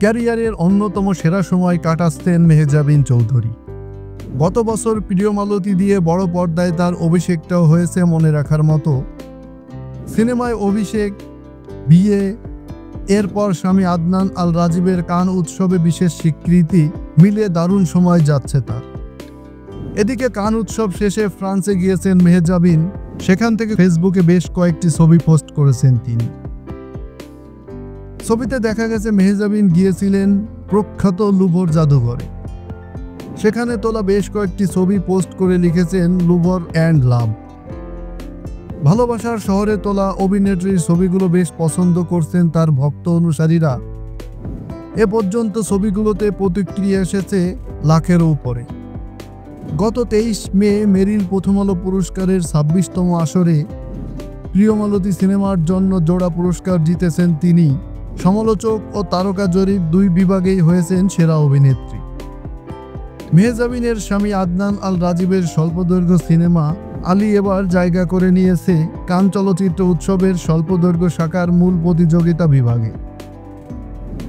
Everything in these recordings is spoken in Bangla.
ক্যারিয়ারের অন্যতম সেরা সময় কাটাচ্ছেন মেহজাবিন চৌধুরী। গত বছর প্রিয় মালতী দিয়ে বড় পর্দায় তার অভিষেকটাও হয়েছে মনে রাখার মতো। সিনেমায় অভিষেক, বিয়ে, এরপর স্বামী আদনান আল রাজীবের কান উৎসবে বিশেষ স্বীকৃতি মিলিয়ে দারুণ সময় যাচ্ছে তার। এদিকে কান উৎসব শেষে ফ্রান্সে গিয়েছেন মেহজাবিন, সেখান থেকে ফেসবুকে বেশ কয়েকটি ছবি পোস্ট করেছেন তিনি। ছবিতে দেখা গেছে মেহজাবিন গিয়েছিলেন প্রখ্যাত লুভর জাদুঘরে। সেখানে তোলা বেশ কয়েকটি ছবি পোস্ট করে লিখেছেন লুভর অ্যান্ড লাভ। ভালোবাসার শহরে তোলা অভিনেত্রীর ছবিগুলো বেশ পছন্দ করছেন তার ভক্ত অনুসারীরা। এ পর্যন্ত ছবিগুলোতে প্রতিক্রিয়া এসেছে লাখেরও উপরে। গত 23 মে মেরিল প্রথম আলো পুরস্কারের 26তম আসরে প্রিয় মালতী সিনেমার জন্য জোড়া পুরস্কার জিতেছেন তিনি। সমালোচক ও তারকা জরিপ 2 বিভাগেই হয়েছেন সেরা অভিনেত্রী। মেহজাবিনের স্বামী আদনান আল রাজীবের স্বল্পদৈর্ঘ্য সিনেমা আলী এবার জায়গা করে নিয়েছে কান চলচ্চিত্র উৎসবের স্বল্পদৈর্ঘ্য শাখার মূল প্রতিযোগিতা বিভাগে।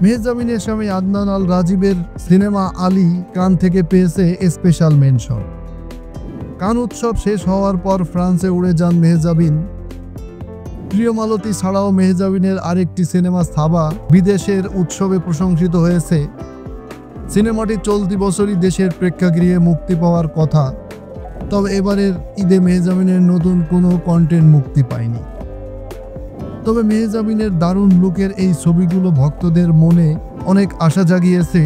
মেহজাবিনের স্বামী আদনান আল রাজীবের সিনেমা আলী কান থেকে পেয়েছে স্পেশাল মেনশন। কান উৎসব শেষ হওয়ার পর ফ্রান্সে উড়ে যান মেহজাবিন। প্রিয় মালতী ছাড়াও মেহজাবিনের আরেকটি সিনেমা সাবা বিদেশের উৎসবে প্রশংসিত হয়েছে। সিনেমাটি চলতি বছরই দেশের প্রেক্ষাগৃহে মুক্তি পাওয়ার কথা, তবে এবারের ঈদে মেহজাবিনের নতুন কোনো কন্টেন্ট মুক্তি পায়নি। তবে মেহজাবিনের দারুণ লুকের এই ছবিগুলো ভক্তদের মনে অনেক আশা জাগিয়েছে।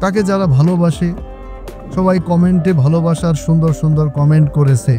তাকে যারা ভালোবাসে সবাই কমেন্টে ভালোবাসার সুন্দর সুন্দর কমেন্ট করেছে।